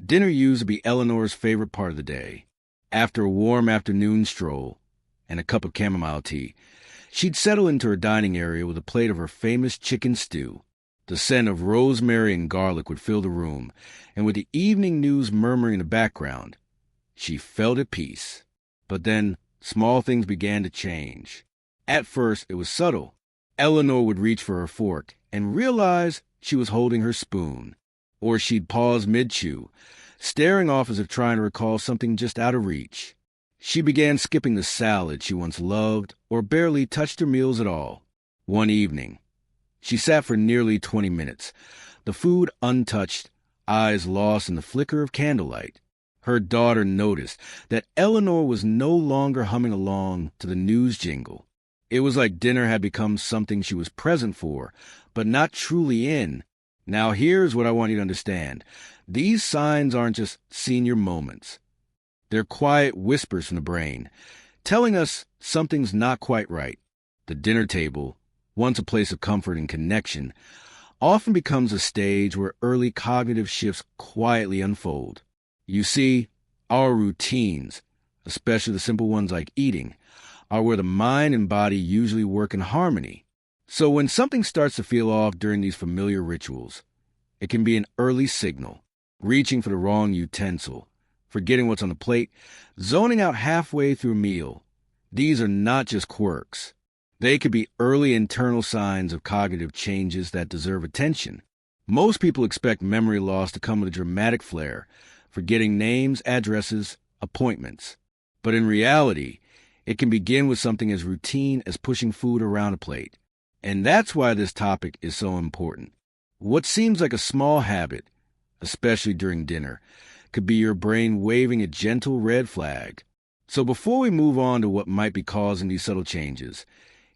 Dinner used to be Eleanor's favorite part of the day. After a warm afternoon stroll and a cup of chamomile tea, she'd settle into her dining area with a plate of her famous chicken stew. The scent of rosemary and garlic would fill the room, and with the evening news murmuring in the background, she felt at peace. But then, small things began to change. At first, it was subtle. Eleanor would reach for her fork and realize she was holding her spoon. Or she'd pause mid-chew, staring off as if trying to recall something just out of reach. She began skipping the salad she once loved or barely touched her meals at all. One evening, she sat for nearly 20 minutes, the food untouched, eyes lost in the flicker of candlelight. Her daughter noticed that Eleanor was no longer humming along to the news jingle. It was like dinner had become something she was present for, but not truly in. Now here's what I want you to understand. These signs aren't just senior moments. They're quiet whispers from the brain, telling us something's not quite right. The dinner table, once a place of comfort and connection, often becomes a stage where early cognitive shifts quietly unfold. You see, our routines, especially the simple ones like eating, are where the mind and body usually work in harmony. So when something starts to feel off during these familiar rituals, it can be an early signal, reaching for the wrong utensil, forgetting what's on the plate, zoning out halfway through a meal. These are not just quirks. They could be early internal signs of cognitive changes that deserve attention. Most people expect memory loss to come with a dramatic flair, forgetting names, addresses, appointments. But in reality, it can begin with something as routine as pushing food around a plate. And that's why this topic is so important. What seems like a small habit, especially during dinner, could be your brain waving a gentle red flag. So before we move on to what might be causing these subtle changes,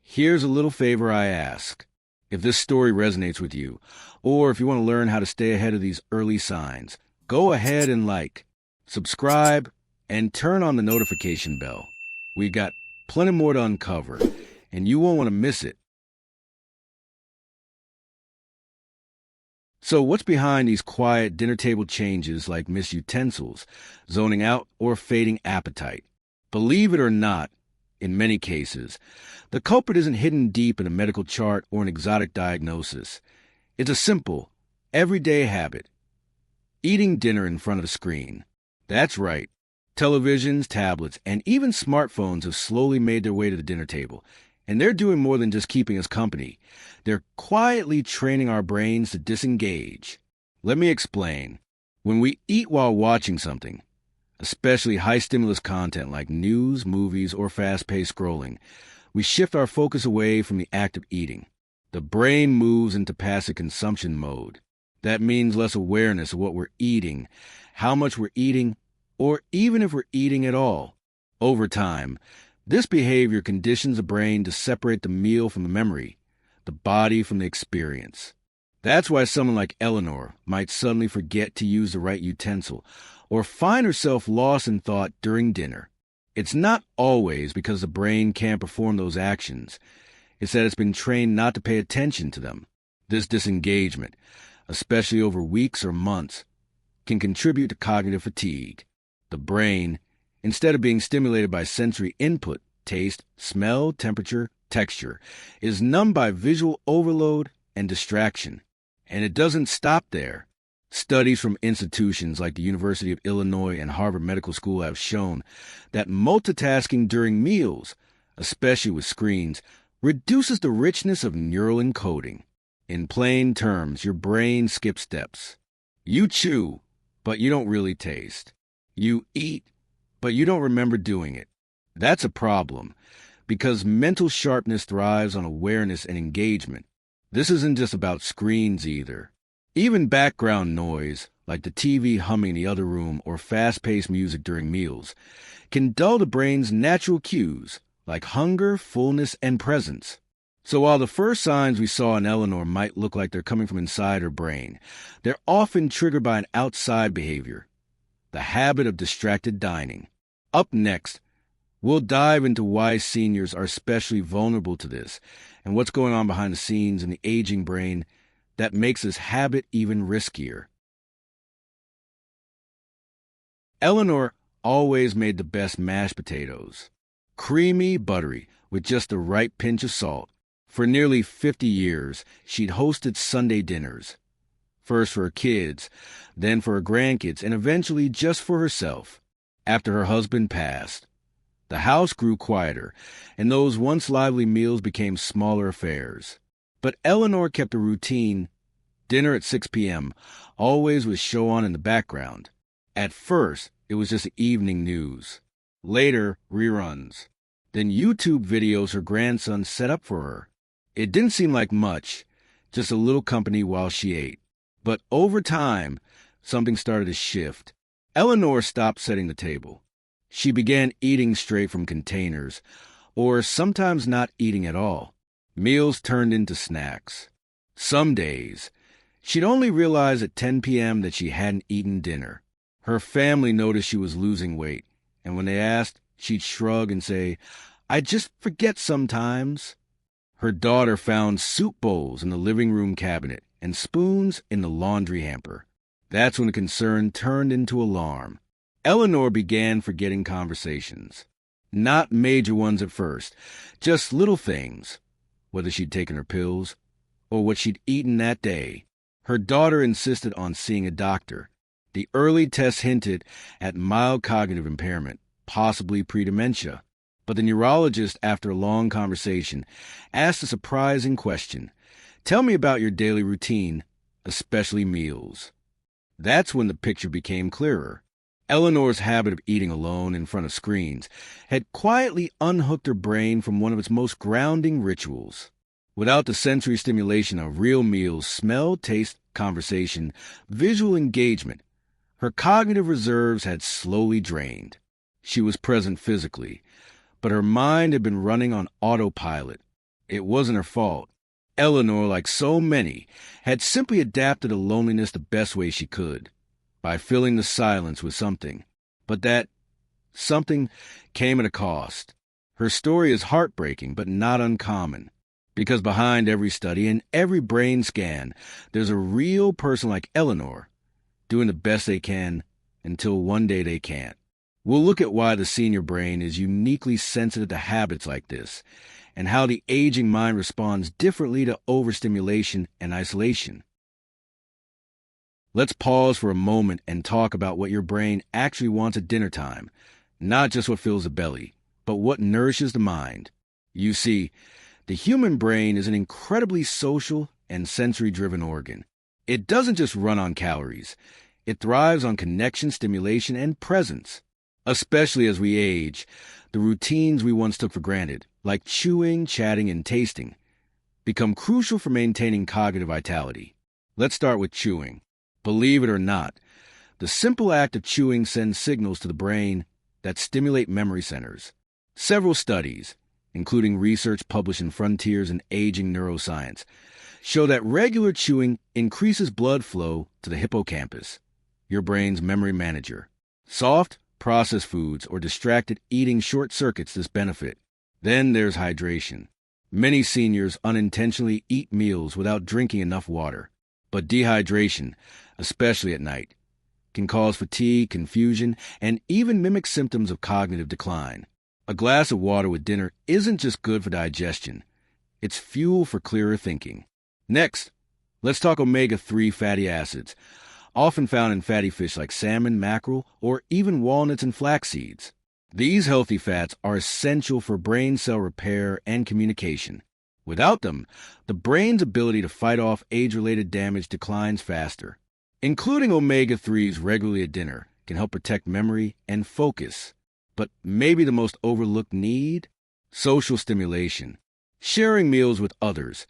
here's a little favor I ask. If this story resonates with you, or if you want to learn how to stay ahead of these early signs, go ahead and subscribe, and turn on the notification bell. We've got plenty more to uncover, and you won't want to miss it. So what's behind these quiet dinner table changes like missed utensils, zoning out, or fading appetite? Believe it or not, in many cases, the culprit isn't hidden deep in a medical chart or an exotic diagnosis. It's a simple, everyday habit. Eating dinner in front of a screen. That's right. Televisions, tablets, and even smartphones have slowly made their way to the dinner table. And they're doing more than just keeping us company. They're quietly training our brains to disengage. Let me explain. When we eat while watching something, especially high-stimulus content like news, movies, or fast-paced scrolling, we shift our focus away from the act of eating. The brain moves into passive consumption mode. That means less awareness of what we're eating, how much we're eating, or even if we're eating at all. Over time, this behavior conditions the brain to separate the meal from the memory, the body from the experience. That's why someone like Eleanor might suddenly forget to use the right utensil or find herself lost in thought during dinner. It's not always because the brain can't perform those actions. It's that it's been trained not to pay attention to them. This disengagement, especially over weeks or months, can contribute to cognitive fatigue. The brain, instead of being stimulated by sensory input, taste, smell, temperature, texture, is numbed by visual overload and distraction. And it doesn't stop there. Studies from institutions like the University of Illinois and Harvard Medical School have shown that multitasking during meals, especially with screens, reduces the richness of neural encoding. In plain terms, your brain skips steps. You chew, but you don't really taste. You eat, but you don't remember doing it. That's a problem, because mental sharpness thrives on awareness and engagement. This isn't just about screens either. Even background noise, like the TV humming in the other room or fast-paced music during meals, can dull the brain's natural cues, like hunger, fullness, and presence. So while the first signs we saw in Eleanor might look like they're coming from inside her brain, they're often triggered by an outside behavior, the habit of distracted dining. Up next, we'll dive into why seniors are especially vulnerable to this and what's going on behind the scenes in the aging brain that makes this habit even riskier. Eleanor always made the best mashed potatoes. Creamy, buttery, with just the right pinch of salt. For nearly 50 years, she'd hosted Sunday dinners. First for her kids, then for her grandkids, and eventually just for herself. After her husband passed, the house grew quieter, and those once lively meals became smaller affairs. But Eleanor kept a routine. Dinner at 6 p.m., always with show on in the background. At first, it was just evening news. Later, reruns. Then YouTube videos her grandson set up for her. It didn't seem like much, just a little company while she ate. But over time, something started to shift. Eleanor stopped setting the table. She began eating straight from containers, or sometimes not eating at all. Meals turned into snacks. Some days, she'd only realize at 10 p.m. that she hadn't eaten dinner. Her family noticed she was losing weight, and when they asked, she'd shrug and say, "I just forget sometimes." Her daughter found soup bowls in the living room cabinet and spoons in the laundry hamper. That's when the concern turned into alarm. Eleanor began forgetting conversations. Not major ones at first, just little things. Whether she'd taken her pills, or what she'd eaten that day. Her daughter insisted on seeing a doctor. The early tests hinted at mild cognitive impairment, possibly pre-dementia. But the neurologist, after a long conversation, asked a surprising question. "Tell me about your daily routine, especially meals." That's when the picture became clearer. Eleanor's habit of eating alone in front of screens had quietly unhooked her brain from one of its most grounding rituals. Without the sensory stimulation of real meals, smell, taste, conversation, visual engagement, her cognitive reserves had slowly drained. She was present physically, but her mind had been running on autopilot. It wasn't her fault. Eleanor, like so many, had simply adapted to loneliness the best way she could, by filling the silence with something. But that something came at a cost. Her story is heartbreaking, but not uncommon. Because behind every study and every brain scan, there's a real person like Eleanor, doing the best they can until one day they can't. We'll look at why the senior brain is uniquely sensitive to habits like this, and how the aging mind responds differently to overstimulation and isolation. Let's pause for a moment and talk about what your brain actually wants at dinner time, not just what fills the belly, but what nourishes the mind. You see, the human brain is an incredibly social and sensory-driven organ. It doesn't just run on calories. It thrives on connection, stimulation, and presence. Especially as we age, the routines we once took for granted, like chewing, chatting, and tasting, become crucial for maintaining cognitive vitality. Let's start with chewing. Believe it or not, the simple act of chewing sends signals to the brain that stimulate memory centers. Several studies, including research published in Frontiers in Aging Neuroscience, show that regular chewing increases blood flow to the hippocampus, your brain's memory manager. Soft, processed foods or distracted eating short-circuits this benefit. Then there's hydration. Many seniors unintentionally eat meals without drinking enough water. But dehydration, especially at night, can cause fatigue, confusion, and even mimic symptoms of cognitive decline. A glass of water with dinner isn't just good for digestion. It's fuel for clearer thinking. Next, let's talk omega-3 fatty acids, often found in fatty fish like salmon, mackerel, or even walnuts and flax seeds. These healthy fats are essential for brain cell repair and communication. Without them, the brain's ability to fight off age-related damage declines faster. Including omega-3s regularly at dinner can help protect memory and focus. But maybe the most overlooked need? Social stimulation. Sharing meals with others.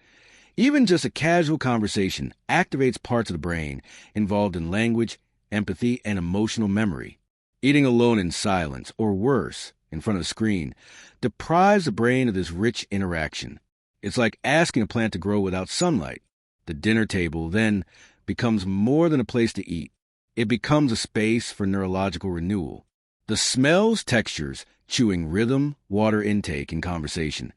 Even just a casual conversation activates parts of the brain involved in language, empathy, and emotional memory. Eating alone in silence, or worse, in front of a screen, deprives the brain of this rich interaction. It's like asking a plant to grow without sunlight. The dinner table then becomes more than a place to eat. It becomes a space for neurological renewal. The smells, textures, chewing rhythm, water intake, and conversation,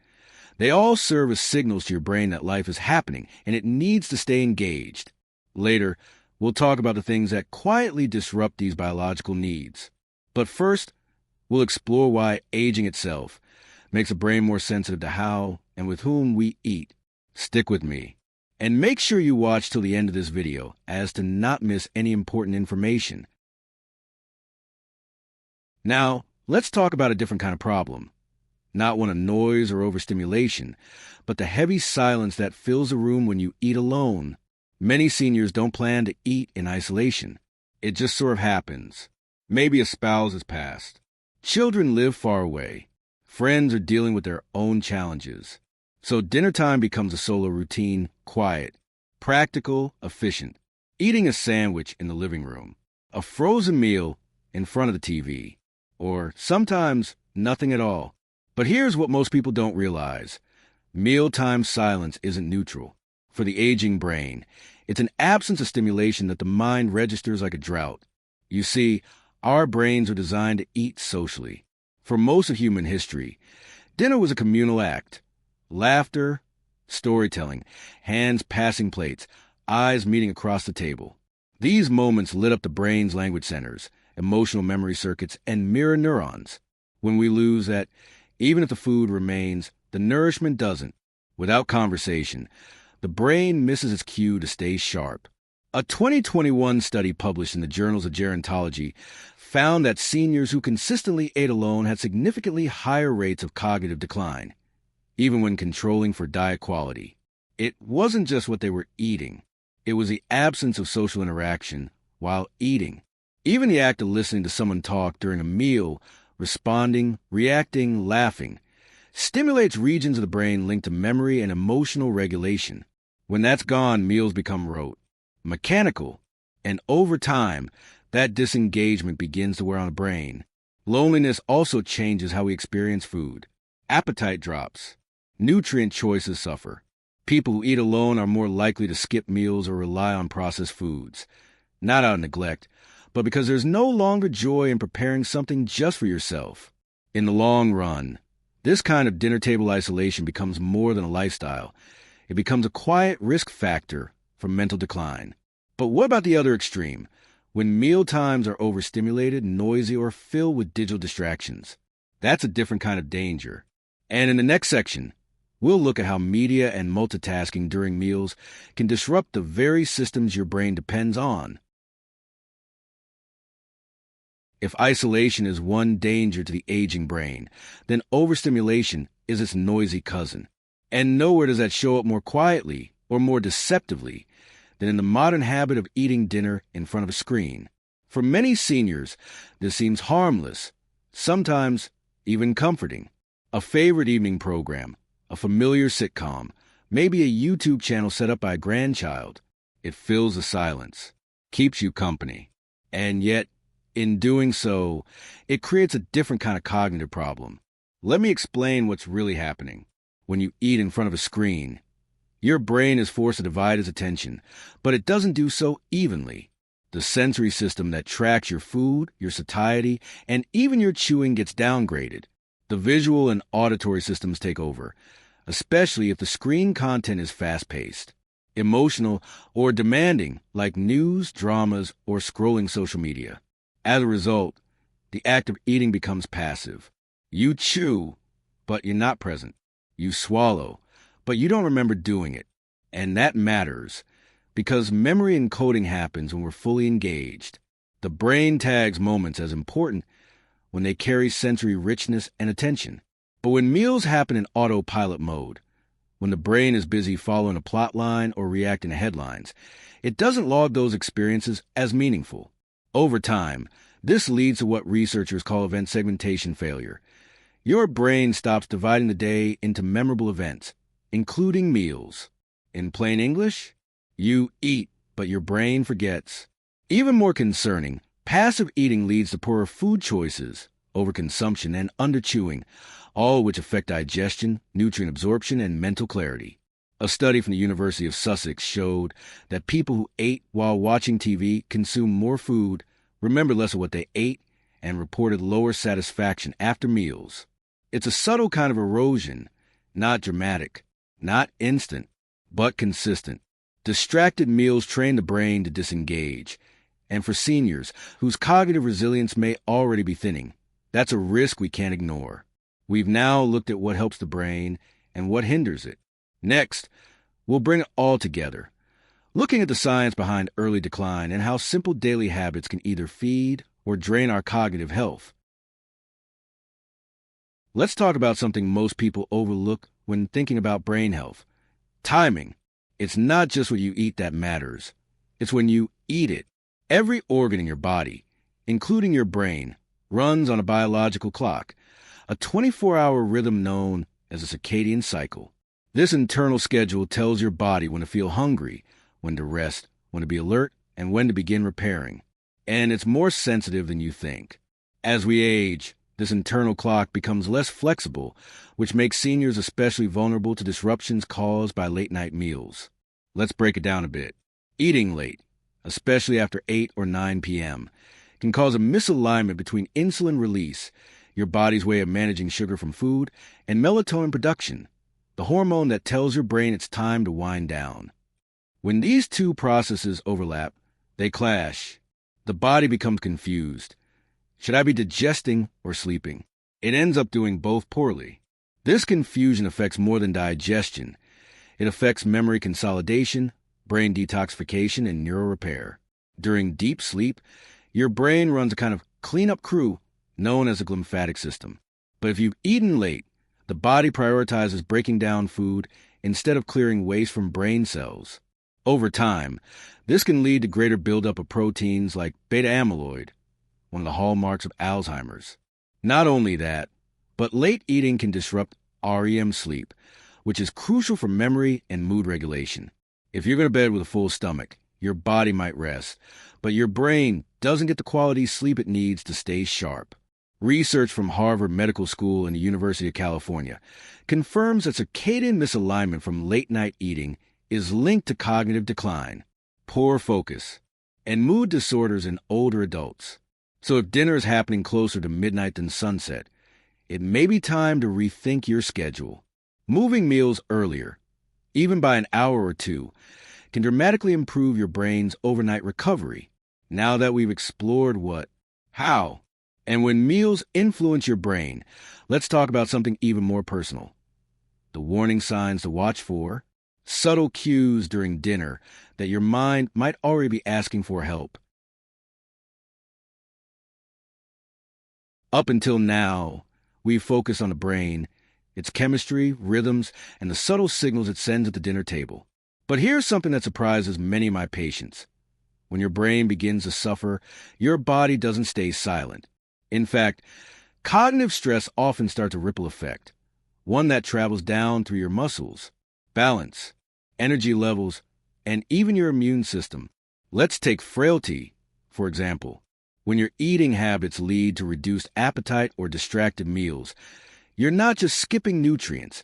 they all serve as signals to your brain that life is happening and it needs to stay engaged. Later, we'll talk about the things that quietly disrupt these biological needs. But first, we'll explore why aging itself makes the brain more sensitive to how and with whom we eat. Stick with me. And make sure you watch till the end of this video as to not miss any important information. Now, let's talk about a different kind of problem. Not one of noise or overstimulation, but the heavy silence that fills a room when you eat alone. Many seniors don't plan to eat in isolation. It just sort of happens. Maybe a spouse has passed. Children live far away. Friends are dealing with their own challenges. So dinner time becomes a solo routine, quiet, practical, efficient. Eating a sandwich in the living room, a frozen meal in front of the TV, or sometimes nothing at all. But here's what most people don't realize. Mealtime silence isn't neutral. For the aging brain, it's an absence of stimulation that the mind registers like a drought. You see, our brains are designed to eat socially. For most of human history, dinner was a communal act. Laughter, storytelling, hands passing plates, eyes meeting across the table. These moments lit up the brain's language centers, emotional memory circuits, and mirror neurons. When we lose that, even if the food remains, the nourishment doesn't. Without conversation, the brain misses its cue to stay sharp. A 2021 study published in the Journals of Gerontology found that seniors who consistently ate alone had significantly higher rates of cognitive decline, even when controlling for diet quality. It wasn't just what they were eating. It was the absence of social interaction while eating. Even the act of listening to someone talk during a meal, responding, reacting, laughing, stimulates regions of the brain linked to memory and emotional regulation. When that's gone, meals become rote, mechanical, and over time, that disengagement begins to wear on the brain. Loneliness also changes how we experience food. Appetite drops. Nutrient choices suffer. People who eat alone are more likely to skip meals or rely on processed foods. Not out of neglect, but because there's no longer joy in preparing something just for yourself. In the long run, this kind of dinner table isolation becomes more than a lifestyle. It becomes a quiet risk factor for mental decline. But what about the other extreme? When meal times are overstimulated, noisy, or filled with digital distractions. That's a different kind of danger. And in the next section, we'll look at how media and multitasking during meals can disrupt the very systems your brain depends on. If isolation is one danger to the aging brain, then overstimulation is its noisy cousin. And nowhere does that show up more quietly or more deceptively than in the modern habit of eating dinner in front of a screen. For many seniors, this seems harmless, sometimes even comforting. A favorite evening program, a familiar sitcom, maybe a YouTube channel set up by a grandchild. It fills the silence, keeps you company. And yet, in doing so, it creates a different kind of cognitive problem. Let me explain what's really happening. When you eat in front of a screen, your brain is forced to divide its attention, but it doesn't do so evenly. The sensory system that tracks your food, your satiety, and even your chewing gets downgraded. The visual and auditory systems take over, especially if the screen content is fast-paced, emotional, or demanding, like news, dramas, or scrolling social media. As a result, the act of eating becomes passive. You chew, but you're not present. You swallow, but you don't remember doing it. And that matters, because memory encoding happens when we're fully engaged. The brain tags moments as important when they carry sensory richness and attention. But when meals happen in autopilot mode, when the brain is busy following a plot line or reacting to headlines, it doesn't log those experiences as meaningful. Over time, this leads to what researchers call event segmentation failure. Your brain stops dividing the day into memorable events, including meals. In plain English, you eat, but your brain forgets. Even more concerning, passive eating leads to poorer food choices, overconsumption, and underchewing, all which affect digestion, nutrient absorption, and mental clarity. A study from the University of Sussex showed that people who ate while watching TV consumed more food, remembered less of what they ate, and reported lower satisfaction after meals. It's a subtle kind of erosion, not dramatic, not instant, but consistent. Distracted meals train the brain to disengage, And for seniors whose cognitive resilience may already be thinning, that's a risk we can't ignore. We've now looked at what helps the brain and what hinders it. Next, we'll bring it all together, looking at the science behind early decline and how simple daily habits can either feed or drain our cognitive health. Let's talk about something most people overlook when thinking about brain health: timing. It's not just what you eat that matters. It's when you eat it. Every organ in your body, including your brain, runs on a biological clock, a 24-hour rhythm known as a circadian cycle. This internal schedule tells your body when to feel hungry, when to rest, when to be alert, and when to begin repairing. And it's more sensitive than you think. As we age, this internal clock becomes less flexible, which makes seniors especially vulnerable to disruptions caused by late-night meals. Let's break it down a bit. Eating late, especially after 8 or 9 p.m., can cause a misalignment between insulin release, your body's way of managing sugar from food, and melatonin production, the hormone that tells your brain it's time to wind down. When these two processes overlap, they clash. The body becomes confused. Should I be digesting or sleeping? It ends up doing both poorly. This confusion affects more than digestion. It affects memory consolidation, brain detoxification, and neural repair. During deep sleep, your brain runs a kind of cleanup crew known as the glymphatic system. But if you've eaten late, the body prioritizes breaking down food instead of clearing waste from brain cells. Over time, this can lead to greater buildup of proteins like beta amyloid, one of the hallmarks of Alzheimer's. Not only that, but late eating can disrupt REM sleep, which is crucial for memory and mood regulation. If you're going to bed with a full stomach, your body might rest, but your brain doesn't get the quality sleep it needs to stay sharp. Research from Harvard Medical School and the University of California confirms that circadian misalignment from late-night eating is linked to cognitive decline, poor focus, and mood disorders in older adults. So if dinner is happening closer to midnight than sunset, it may be time to rethink your schedule. Moving meals earlier, even by an hour or two, can dramatically improve your brain's overnight recovery. Now that we've explored what, how, and when meals influence your brain, let's talk about something even more personal. The warning signs to watch for, subtle cues during dinner that your mind might already be asking for help. Up until now, we've focused on the brain, its chemistry, rhythms, and the subtle signals it sends at the dinner table. But here's something that surprises many of my patients. When your brain begins to suffer, your body doesn't stay silent. In fact, cognitive stress often starts a ripple effect, one that travels down through your muscles, balance, energy levels, and even your immune system. Let's take frailty, for example. When your eating habits lead to reduced appetite or distracted meals, you're not just skipping nutrients,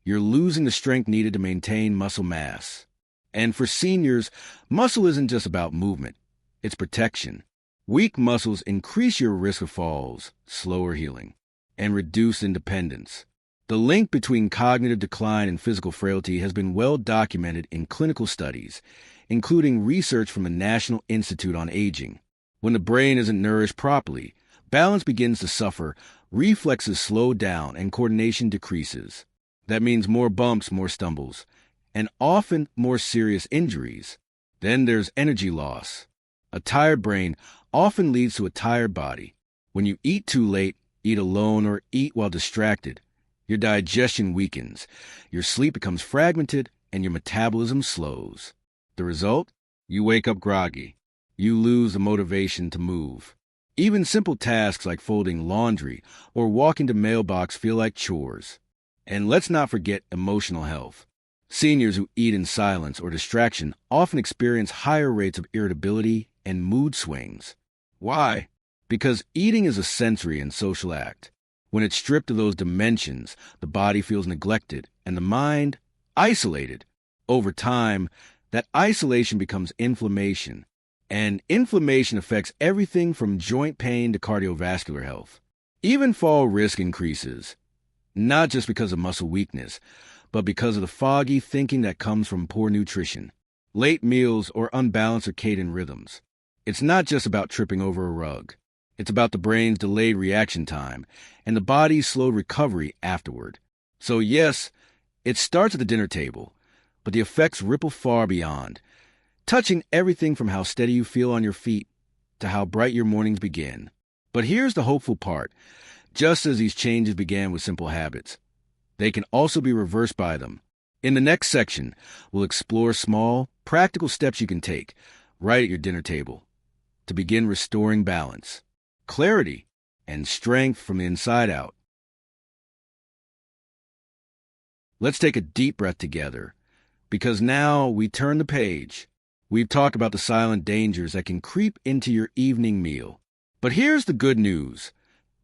you're losing the strength needed to maintain muscle mass. And for seniors, muscle isn't just about movement, it's protection. Weak muscles increase your risk of falls, slower healing, and reduced independence. The link between cognitive decline and physical frailty has been well documented in clinical studies, including research from the National Institute on Aging. When the brain isn't nourished properly, balance begins to suffer, reflexes slow down, and coordination decreases. That means more bumps, more stumbles, and often more serious injuries. Then there's energy loss. A tired brain often leads to a tired body. When you eat too late, eat alone, or eat while distracted, your digestion weakens, your sleep becomes fragmented, and your metabolism slows. The result? You wake up groggy. You lose the motivation to move. Even simple tasks like folding laundry or walking to mailbox feel like chores. And let's not forget emotional health. Seniors who eat in silence or distraction often experience higher rates of irritability and mood swings. Why? Because eating is a sensory and social act. When it's stripped of those dimensions, the body feels neglected and the mind isolated. Over time, that isolation becomes inflammation. And inflammation affects everything from joint pain to cardiovascular health. Even fall risk increases, not just because of muscle weakness, but because of the foggy thinking that comes from poor nutrition, late meals, or unbalanced circadian rhythms. It's not just about tripping over a rug. It's about the brain's delayed reaction time and the body's slow recovery afterward. So yes, it starts at the dinner table, but the effects ripple far beyond, touching everything from how steady you feel on your feet to how bright your mornings begin. But here's the hopeful part. Just as these changes began with simple habits, they can also be reversed by them. In the next section, we'll explore small, practical steps you can take right at your dinner table to begin restoring balance, clarity, and strength from the inside out. Let's take a deep breath together, because now we turn the page. We've talked about the silent dangers that can creep into your evening meal. But here's the good news.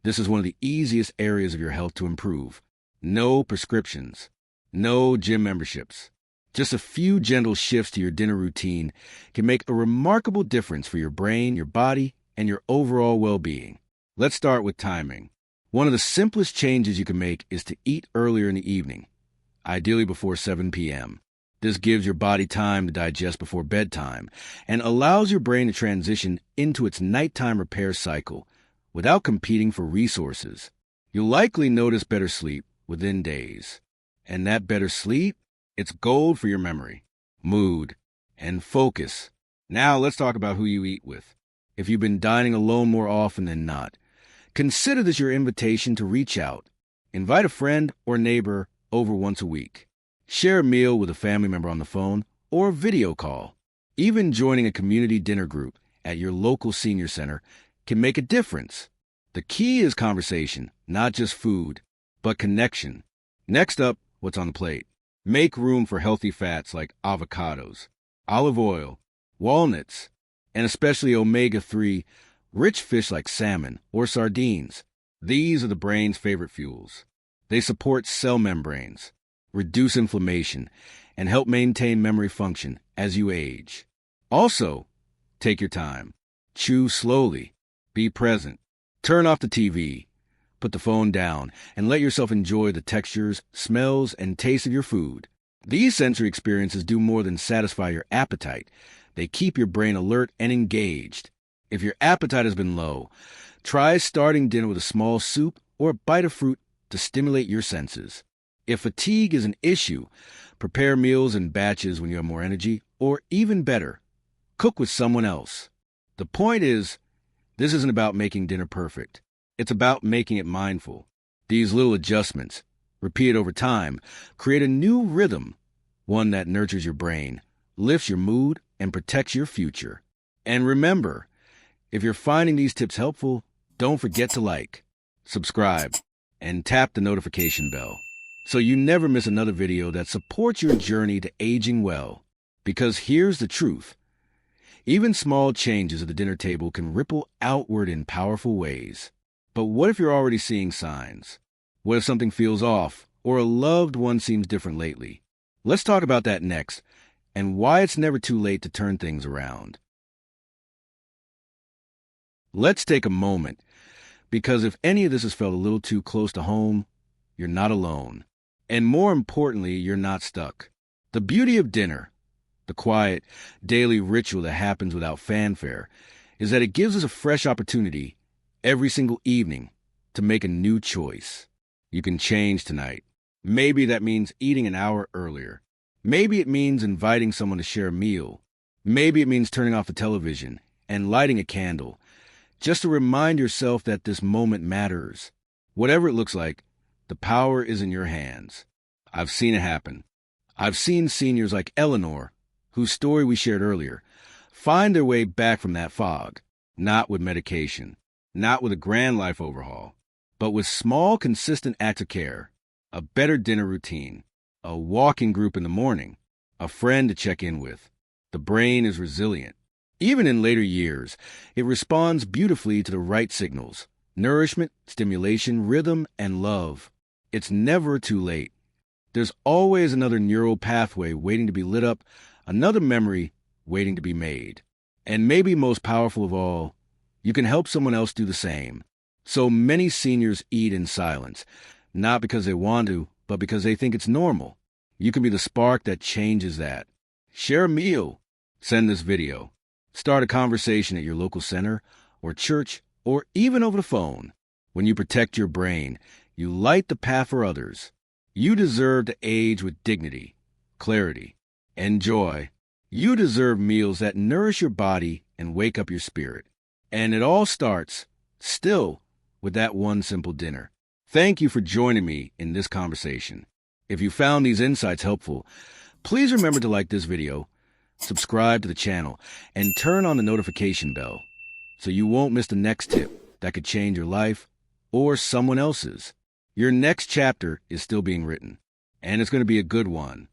This is one of the easiest areas of your health to improve. No prescriptions. No gym memberships. Just a few gentle shifts to your dinner routine can make a remarkable difference for your brain, your body, and your overall well-being. Let's start with timing. One of the simplest changes you can make is to eat earlier in the evening, ideally before 7 p.m. This gives your body time to digest before bedtime and allows your brain to transition into its nighttime repair cycle without competing for resources. You'll likely notice better sleep within days. And that better sleep, it's gold for your memory, mood, and focus. Now let's talk about who you eat with. If you've been dining alone more often than not, consider this your invitation to reach out. Invite a friend or neighbor over once a week. Share a meal with a family member on the phone or video call. Even joining a community dinner group at your local senior center can make a difference. The key is conversation, not just food, but connection. Next up, what's on the plate? Make room for healthy fats like avocados, olive oil, walnuts, and especially omega-3 rich fish like salmon or sardines. These are the brain's favorite fuels. They support cell membranes, reduce inflammation, and help maintain memory function as you age. Also, take your time. Chew slowly. Be present. Turn off the TV. Put the phone down and let yourself enjoy the textures, smells, and tastes of your food. These sensory experiences do more than satisfy your appetite. They keep your brain alert and engaged. If your appetite has been low, try starting dinner with a small soup or a bite of fruit to stimulate your senses. If fatigue is an issue, prepare meals in batches when you have more energy, or even better, cook with someone else. The point is, this isn't about making dinner perfect. It's about making it mindful. These little adjustments, repeated over time, create a new rhythm, one that nurtures your brain, lifts your mood, and protects your future. And remember, if you're finding these tips helpful, don't forget to like, subscribe, and tap the notification bell so you never miss another video that supports your journey to aging well. Because here's the truth. Even small changes at the dinner table can ripple outward in powerful ways. But what if you're already seeing signs? What if something feels off or a loved one seems different lately? Let's talk about that next and why it's never too late to turn things around. Let's take a moment, because if any of this has felt a little too close to home, you're not alone. And more importantly, you're not stuck. The beauty of dinner, the quiet, daily ritual that happens without fanfare, is that it gives us a fresh opportunity every single evening to make a new choice. You can change tonight. Maybe that means eating an hour earlier. Maybe it means inviting someone to share a meal. Maybe it means turning off the television and lighting a candle, just to remind yourself that this moment matters. Whatever it looks like, the power is in your hands. I've seen it happen. I've seen seniors like Eleanor, whose story we shared earlier, find their way back from that fog, not with medication, not with a grand life overhaul, but with small, consistent acts of care, a better dinner routine, a walking group in the morning, a friend to check in with. The brain is resilient. Even in later years, it responds beautifully to the right signals: nourishment, stimulation, rhythm, and love. It's never too late. There's always another neural pathway waiting to be lit up, another memory waiting to be made. And maybe most powerful of all, you can help someone else do the same. So many seniors eat in silence, not because they want to, but because they think it's normal. You can be the spark that changes that. Share a meal. Send this video. Start a conversation at your local center or church or even over the phone. When you protect your brain, you light the path for others. You deserve to age with dignity, clarity, and joy. You deserve meals that nourish your body and wake up your spirit. And it all starts, still, with that one simple dinner. Thank you for joining me in this conversation. If you found these insights helpful, please remember to like this video, subscribe to the channel, and turn on the notification bell so you won't miss the next tip that could change your life or someone else's. Your next chapter is still being written, and it's going to be a good one.